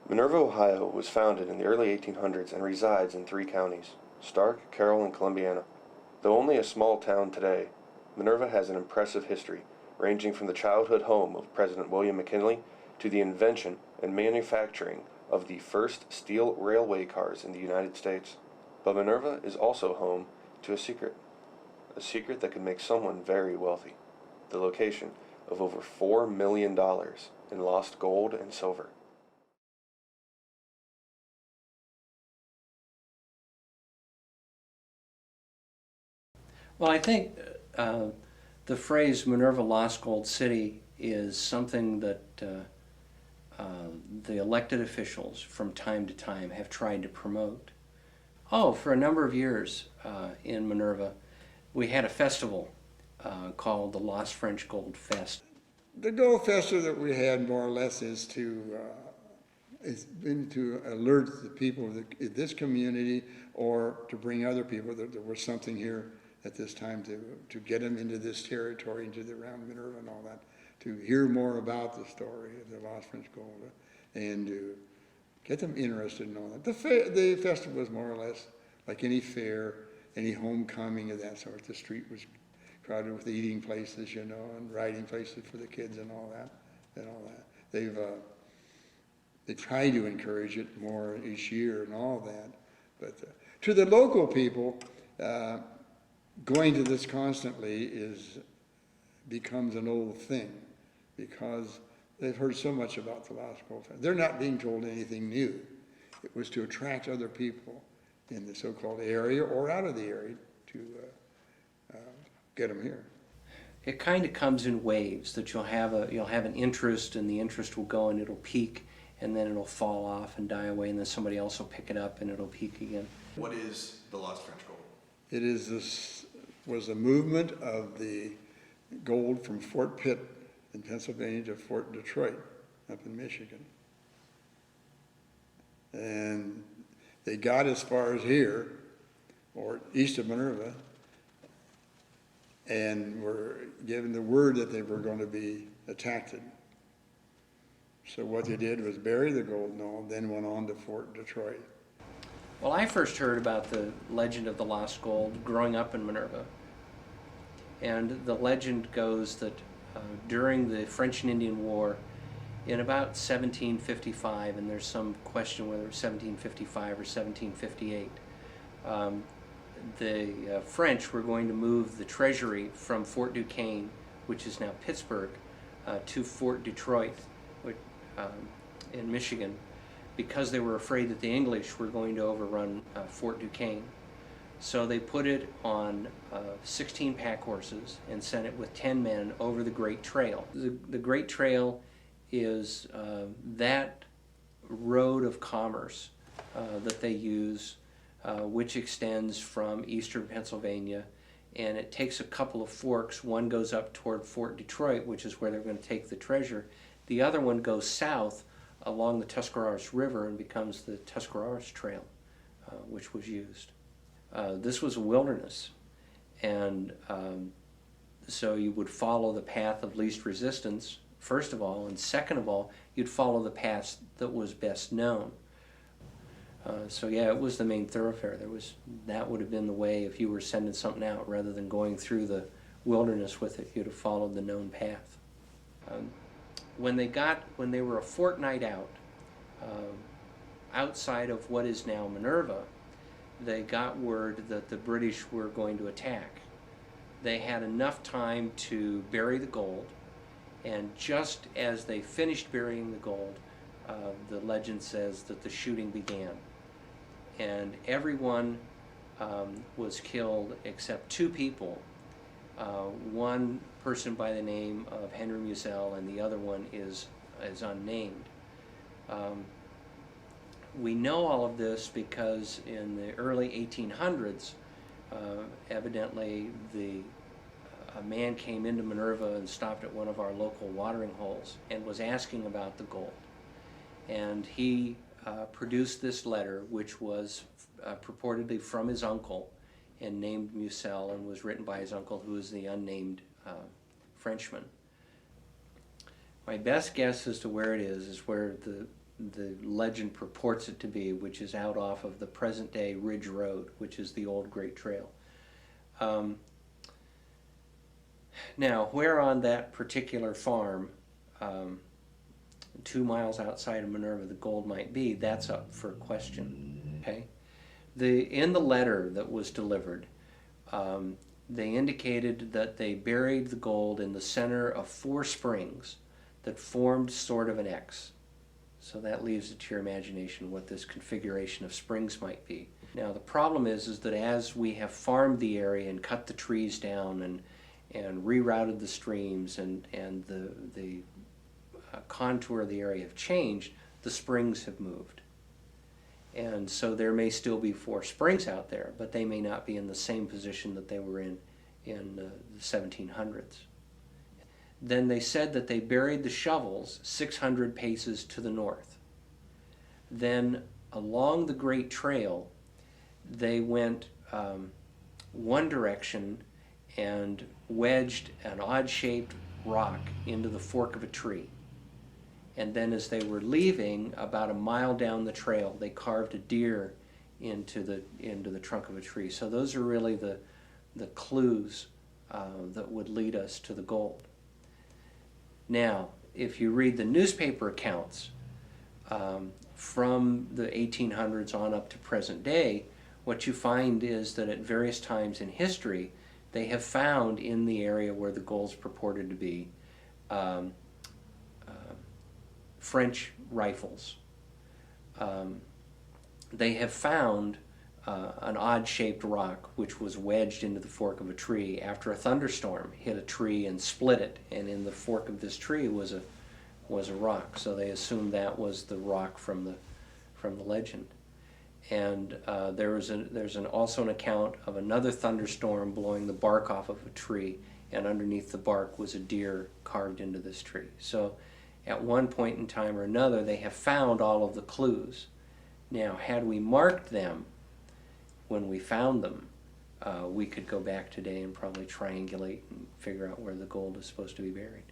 Minerva, Ohio was founded in the early 1800s and resides in three counties: Stark, Carroll, and Columbiana. Though only a small town today, Minerva has an impressive history, ranging from the childhood home of President William McKinley to the invention and manufacturing of the first steel railway cars in the United States. But Minerva is also home to a secret that could make someone very wealthy: the location of over $4 million in lost gold and silver. Well, I think the phrase Minerva Lost Gold City is something that the elected officials from time to time have tried to promote. Oh, for a number of years in Minerva, we had a festival called the Lost French Gold Fest. The gold festival that we had more or less is it's been to alert the people of this community, or to bring other people that there was something here at this time, to get them into this territory, into the around Minerva and all that, to hear more about the story of the Lost French Gold, and to get them interested in all that. The festival was more or less like any fair, any homecoming of that sort. The street was crowded with eating places, and riding places for the kids and all that. They try to encourage it more each year and all that. But to the local people, going to this constantly becomes an old thing, because they've heard so much about the Lost Gold Fest. They're not being told anything new. It was to attract other people in the so-called area or out of the area to get them here. It kind of comes in waves, that you'll have an interest, and the interest will go and it'll peak, and then it'll fall off and die away, and then somebody else will pick it up and it'll peak again. What is the Lost French Gold? It was a movement of the gold from Fort Pitt in Pennsylvania to Fort Detroit up in Michigan. And they got as far as here, or east of Minerva, and were given the word that they were going to be attacked. So what they did was bury the gold and all, then went on to Fort Detroit. Well, I first heard about the legend of the lost gold growing up in Minerva. And the legend goes that during the French and Indian War in about 1755, and there's some question whether it was 1755 or 1758, the French were going to move the treasury from Fort Duquesne, which is now Pittsburg, to Fort Detroit in Michigan, because they were afraid that the English were going to overrun Fort Duquesne. So they put it on 16 pack horses and sent it with 10 men over the Great Trail. The Great Trail is that road of commerce that they use, which extends from eastern Pennsylvania, and it takes a couple of forks. One goes up toward Fort Detroit, which is where they're going to take the treasure. The other one goes south along the Tuscarawas River and becomes the Tuscarawas Trail, which was used. This was a wilderness, and so you would follow the path of least resistance, first of all, and second of all, you'd follow the path that was best known. So yeah, it was the main thoroughfare. That would have been the way if you were sending something out, rather than going through the wilderness with it. You'd have followed the known path. When they were a fortnight out, outside of what is now Minerva, they got word that the British were going to attack. They had enough time to bury the gold, and just as they finished burying the gold, the legend says that the shooting began. And everyone was killed except two people. One person by the name of Henry Musell, and the other one is unnamed. We know all of this because in the early 1800s, evidently a man came into Minerva and stopped at one of our local watering holes and was asking about the gold. And he produced this letter, which was purportedly from his uncle and named Musell, and was written by his uncle, who is the unnamed Frenchman. My best guess as to where it is where the legend purports it to be, which is out off of the present-day Ridge Road, which is the old Great Trail. Now, where on that particular farm, 2 miles outside of Minerva, the gold might be, that's up for question. Okay, in the letter that was delivered, they indicated that they buried the gold in the center of 4 springs that formed sort of an X. So that leaves it to your imagination what this configuration of springs might be. Now the problem is that as we have farmed the area and cut the trees down and rerouted the streams and the contour of the area have changed, the springs have moved. And so there may still be 4 springs out there, but they may not be in the same position that they were in the 1700s. Then they said that they buried the shovels 600 paces to the north. Then along the Great Trail, they went one direction and wedged an odd-shaped rock into the fork of a tree. And then as they were leaving, about a mile down the trail, they carved a deer into the trunk of a tree. So those are really the clues that would lead us to the gold. Now, if you read the newspaper accounts from the 1800s on up to present day, what you find is that at various times in history, they have found in the area where the gold's purported to be French rifles. They have found an odd-shaped rock which was wedged into the fork of a tree after a thunderstorm hit a tree and split it, and in the fork of this tree was a rock. So they assumed that was the rock from the legend. And there's also an account of another thunderstorm blowing the bark off of a tree, and underneath the bark was a deer carved into this tree. So at one point in time or another, they have found all of the clues. Now, had we marked them when we found them, we could go back today and probably triangulate and figure out where the gold is supposed to be buried.